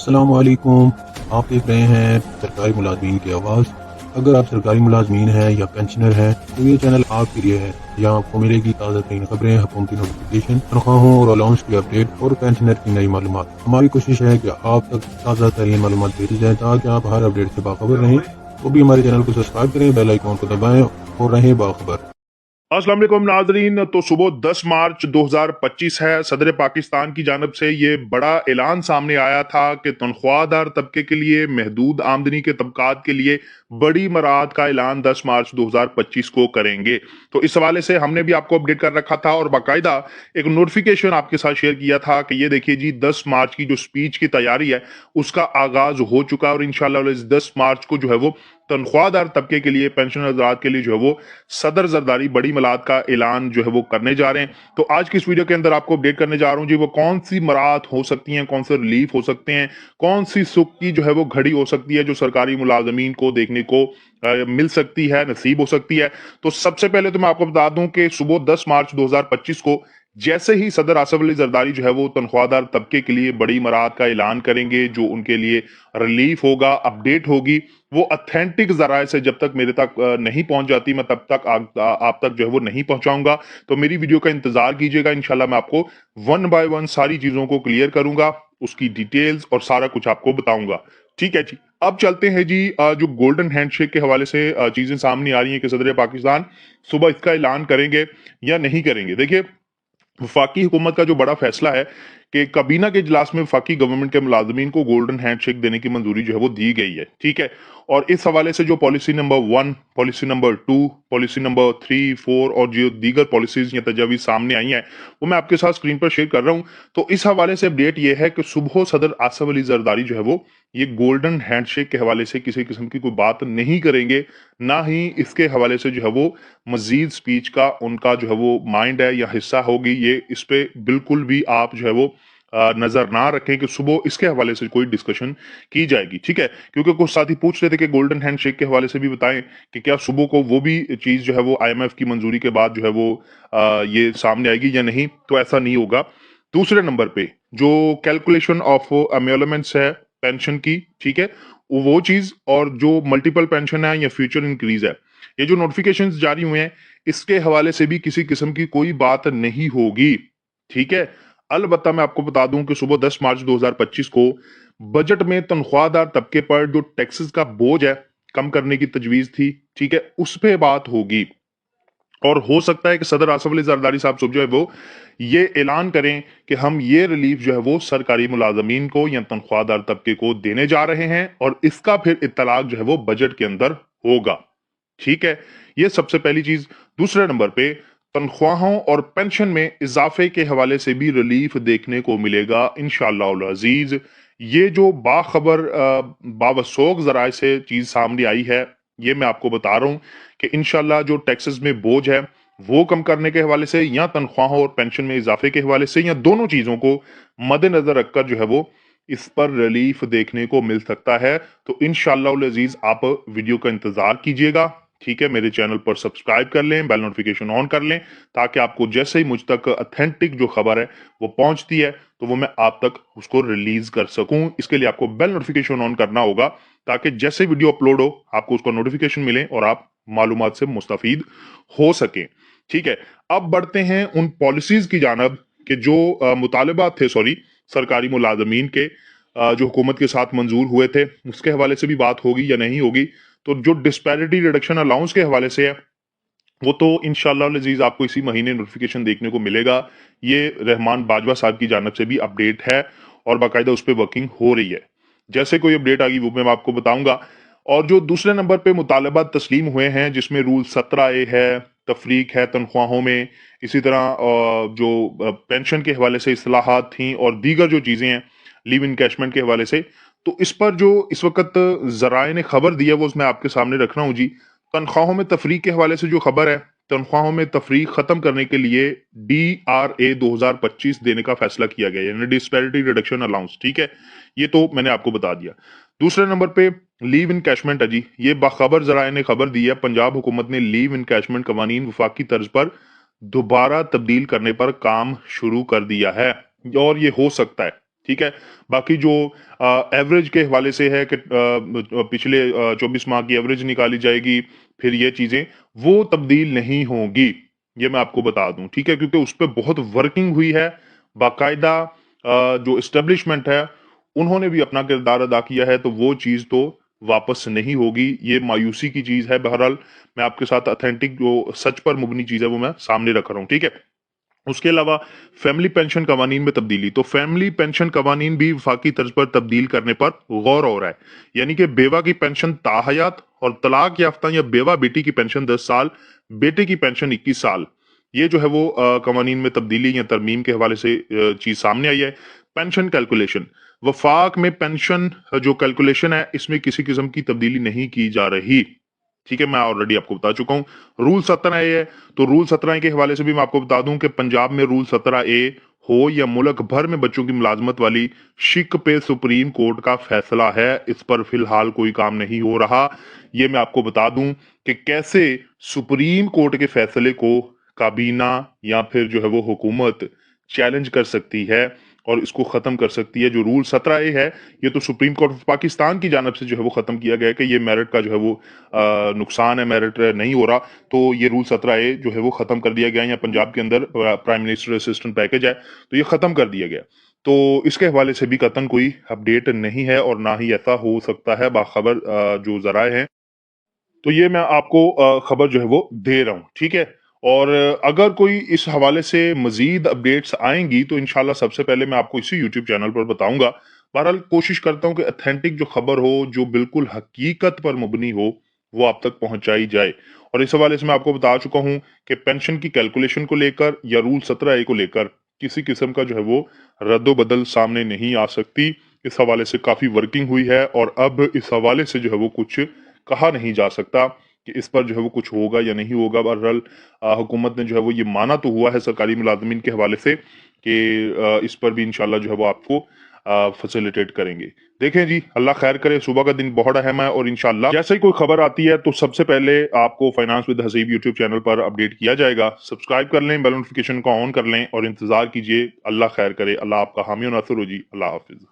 अस्सलामुअलैकुम। आप देख रहे हैं सरकारी मुलाजमीन की आवाज़। अगर आप सरकारी मुलाजमीन हैं या पेंशनर हैं तो ये चैनल आपके लिए है। यहाँ आपको मिलेगी ताज़ा तरीन खबरें, हुकूमती नोटिफिकेशन, तनख्वाहों और अलाउंस की अपडेट और पेंशनर की नई मालूमात। हमारी कोशिश है कि आप तक ताज़ा तरीन मालूमात भेजी जाए ताकि आप हर अपडेट से बाखबर रहें। तो भी हमारे चैनल को सब्सक्राइब करें, बेल आइकॉन को दबाएं और रहें बाखबर। अस्सलाम वालेकुम नाजरीन। तो सुबह 10 मार्च 2025 है। सदर पाकिस्तान की जानब से ये बड़ा ऐलान सामने आया था कि तनख्वाहदार तबके के लिए, महदूद आमदनी के तबकात के लिए बड़ी मराहत का ऐलान 10 मार्च 2025 को करेंगे। तो इस हवाले से हमने भी आपको अपडेट कर रखा था और बाकायदा एक नोटिफिकेशन आपके साथ शेयर किया था कि ये देखिए जी, 10 मार्च की जो स्पीच की तैयारी है उसका आगाज हो चुका है और इंशाल्लाह इस 10 मार्च को जो है वो तनख्वाहदार तबके के लिए, पेंशन हजरात के लिए जो है वो सदर जरदारी बड़ी मलात का ऐलान जो है वो करने जा रहे हैं। तो आज की इस वीडियो के अंदर आपको अपडेट करने जा रहा हूं जी, वो कौन सी मराहत हो सकती हैं, कौन से रिलीफ हो सकते हैं, कौन सी सुख की जो है वो घड़ी हो सकती है जो सरकारी मुलाजमीन को देखने को मिल सकती है, नसीब हो सकती है। तो सबसे पहले तो मैं आपको बता दूं कि सुबह 10 मार्च 2025 को जैसे ही सदर आसफ अली जरदारी जो है वो तनख्वाहदार तबके के लिए बड़ी मराहत का ऐलान करेंगे, जो उनके लिए रिलीफ होगा, अपडेट होगी, वो अथेंटिक जराए से जब तक मेरे तक नहीं पहुंच जाती, मैं तब तक आप तक जो है वो नहीं पहुंचाऊंगा। तो मेरी वीडियो का इंतजार कीजिएगा। इंशाल्लाह मैं आपको वन बाय वन सारी चीजों को क्लियर करूंगा, उसकी डिटेल्स और सारा कुछ आपको बताऊंगा। ठीक है जी। अब चलते हैं जी, जो गोल्डन हैंडशेक के हवाले से चीजें सामने आ रही हैं कि सदर पाकिस्तान सुबह इसका ऐलान करेंगे या नहीं करेंगे। देखिए, वफाकी हुकूमत का जो बड़ा फैसला है कि काबीना के इजलास में वफाकी गवर्नमेंट के मुलाजमीन को गोल्डन हैंडशेक देने की मंजूरी जो है वो दी गई है। ठीक है। और इस हवाले से जो policy number 1, policy number 2, policy number 3, 4 और जो दीगर पॉलिसीज या तजावीज सामने आई हैं वो मैं आपके साथ स्क्रीन पर शेयर कर रहा हूं। तो इस हवाले से अपडेट ये है कि सुबह सदर आसफ अली जरदारी जो है वो ये गोल्डन हैंडशेक के हवाले से किसी किस्म की कोई बात नहीं करेंगे, ना ही इसके हवाले से जो है वो मजीद स्पीच का उनका जो है वो माइंड है या हिस्सा होगी। ये इस पे बिल्कुल भी आप जो है वो नजर ना रखें कि सुबह इसके हवाले से कोई डिस्कशन की जाएगी। ठीक है। क्योंकि कुछ साथी पूछ रहे थे कि गोल्डन हैंडशेक के हवाले से भी बताएं कि क्या सुबह को वो भी चीज जो है वो आईएमएफ की मंजूरी के बाद जो है वो ये सामने आएगी या नहीं। तो ऐसा नहीं होगा। दूसरे नंबर पे जो कैलकुलेशन ऑफ अम्योलमेंट्स है पेंशन की, ठीक है, वो चीज और जो मल्टीपल पेंशन है या फ्यूचर इंक्रीज है, ये जो नोटिफिकेशन जारी हुए हैं इसके हवाले से भी किसी किस्म की कोई बात नहीं होगी। ठीक है। अलबत्ता मैं आपको बता दूं कि सुबह 10 मार्च 2025 को बजट में तनख्वाहदार तबके पर जो टैक्सेस का बोझ है कम करने की तजवीज थी, ठीक है, उस पे बात होगी। और हो सकता है कि सदर आसफ अली जरदारी साहब सुबह जो है वो ये ऐलान करें कि हम ये रिलीफ जो है वो सरकारी मुलाजमीन को या तनख्वाहदार तबके को देने जा रहे हैं और इसका फिर इत्तलाक जो है वो बजट के अंदर होगा। ठीक है। ये सबसे पहली चीज। दूसरे नंबर पे तनख्वाहों और पेंशन में इजाफे के हवाले से भी रिलीफ देखने को मिलेगा इंशाअल्लाह अजीज। ये जो बाखबर बावसोग जराए से चीज सामने आई है, ये मैं आपको बता रहा हूं कि इंशाअल्लाह जो टैक्सेस में बोझ है वो कम करने के हवाले से या तनख्वाहों और पेंशन में इजाफे के हवाले से या दोनों चीजों को मद्देनजर रखकर जो है वो इस पर रिलीफ देखने को मिल सकता है। तो इंशाअल्लाह अजीज आप वीडियो का इंतजार कीजिएगा। ठीक है। मेरे चैनल पर सब्सक्राइब कर लें, बेल नोटिफिकेशन ऑन कर लें ताकि आपको जैसे ही मुझ तक अथेंटिक जो खबर है वो पहुंचती है तो वो मैं आप तक उसको रिलीज कर सकूं। इसके लिए आपको बेल नोटिफिकेशन ऑन करना होगा ताकि जैसे वीडियो अपलोड हो आपको उसका नोटिफिकेशन मिले और आप मालूमात से मुस्तफीद हो सके। ठीक है। अब बढ़ते हैं उन पॉलिसीज की जानब कि जो मुतालबात थे, सॉरी, सरकारी मुलाजमीन के जो हुकूमत के साथ मंजूर हुए थे उसके हवाले से भी बात होगी या नहीं होगी। तो जो डिस्पैरिटी रिडक्शन अलाउंस के हवाले से है वो तो इंशाअल्लाह अजीज आपको इसी महीने नोटिफिकेशन देखने को मिलेगा। ये रहमान बाजवा साहब की जानब से भी अपडेट है और बाकायदा उस पर वर्किंग हो रही है। जैसे कोई अपडेट आ गई वो मैं आपको बताऊंगा। और जो दूसरे नंबर पे मुतालबात तस्लीम हुए हैं जिसमें रूल 17A है, तफरीक है तनख्वाहों में, इसी तरह जो पेंशन के हवाले से इस्लाहात थी और दीगर जो चीज़ें हैं लीव इनकैशमेंट के हवाले से, तो इस पर जो इस वक्त जराए ने खबर दी है वो मैं आपके सामने रख रहा हूँ जी। तनख्वाहों में तफरीक के हवाले से जो खबर है, तनख्वाहों में तफरीक खत्म करने के लिए DRA 2025 देने का फैसला किया गया, यानी डिस्पैरिटी रिडक्शन अलाउंस। ठीक है। ये तो मैंने आपको बता दिया। दूसरे नंबर पे लीव इनकैशमेंट है जी। ये बाखबर जराए ने खबर दी है, पंजाब हुकूमत ने लीव इनकैशमेंट कवानीन वफाकी तर्ज पर दोबारा तब्दील करने पर काम शुरू कर दिया है और ये हो सकता है। ठीक है। बाकी जो एवरेज के हवाले से है कि पिछले 24 माह की एवरेज निकाली जाएगी, फिर ये चीजें वो तब्दील नहीं होंगी, ये मैं आपको बता दूं, ठीक है, क्योंकि उस पर बहुत वर्किंग हुई है, बाकायदा जो इस्टेब्लिशमेंट है उन्होंने भी अपना किरदार अदा किया है, तो वो चीज तो वापस नहीं होगी। ये मायूसी की चीज है। बहरहाल मैं आपके साथ ऑथेंटिक जो सच पर मुबनी चीज है वो मैं सामने रख रहा हूँ, ठीक है। उसके अलावा फैमिली पेंशन कवानीन में तब्दीली, तो फैमिली पेंशन कवानीन भी वफाकी तर्ज पर तब्दील करने पर गौर हो रहा है। यानी कि बेवा की पेंशन ताहयात और तलाक याफ्ता या बेवा बेटी की पेंशन 10 साल, बेटे की पेंशन 21 साल, ये जो है वो कवानीन में तब्दीली या तरमीम के हवाले से चीज सामने आई है। पेंशन कैलकुलेशन, वफाक में पेंशन जो कैलकुलेशन है इसमें किसी किस्म की तब्दीली नहीं की जा रही, ठीक है, मैं ऑलरेडी आपको बता चुका हूं। रूल 17 ए है, तो रूल 17 ए के हवाले से भी मैं आपको बता दूं कि पंजाब में रूल 17 ए हो या मुल्क भर में बच्चों की मुलाजमत वाली शिक पे सुप्रीम कोर्ट का फैसला है, इस पर फिलहाल कोई काम नहीं हो रहा। ये मैं आपको बता दूं कि कैसे सुप्रीम कोर्ट के फैसले को काबीना या फिर जो है वो हुकूमत चैलेंज कर सकती है और इसको खत्म कर सकती है। जो रूल 17 ए है, ये तो सुप्रीम कोर्ट ऑफ पाकिस्तान की जानब से जो है वो खत्म किया गया है कि ये मेरिट का जो है वो नुकसान है, मेरिट नहीं हो रहा, तो ये रूल 17 ए जो है वो खत्म कर दिया गया। या पंजाब के अंदर प्राइम मिनिस्टर असिस्टेंट पैकेज है, तो ये खत्म कर दिया गया। तो इसके हवाले से भी कतन कोई अपडेट नहीं है और ना ही ऐसा हो सकता है, बाखबर जो जराए हैं, तो ये मैं आपको खबर जो है वो दे रहा हूँ, ठीक है। और अगर कोई इस हवाले से मजीद अपडेट्स आएंगी तो इंशाल्लाह सबसे पहले मैं आपको इसी यूट्यूब चैनल पर बताऊंगा। बहरहाल कोशिश करता हूँ कि अथेंटिक जो खबर हो, जो बिल्कुल हकीकत पर मुबनी हो, वो आप तक पहुंचाई जाए। और इस हवाले से मैं आपको बता चुका हूँ कि पेंशन की कैलकुलेशन को लेकर या रूल 17 ए को लेकर किसी किस्म का जो है वो रद्दोबदल सामने नहीं आ सकती। इस हवाले से काफी वर्किंग हुई है और अब इस हवाले से जो है वो कुछ कहा नहीं जा सकता कि इस पर जो है वो कुछ होगा या नहीं होगा। बहरहाल हुकूमत ने जो है वो ये माना तो हुआ है सरकारी मुलाजमीन के हवाले से कि इस पर भी इंशाल्लाह जो है वो आपको फैसिलिटेट करेंगे। देखें जी, अल्लाह खैर करे। सुबह का दिन बहुत अहम है और इंशाल्लाह जैसे ही कोई खबर आती है तो सबसे पहले आपको finance with Haseeb YouTube channel पर अपडेट किया जाएगा। सब्सक्राइब कर लें, बेल नोटिफिकेशन को ऑन कर लें और इंतजार कीजिए। अल्लाह खैर करे। अल्लाह आपका हामी और नासिर हो जी। अल्लाह हाफिज।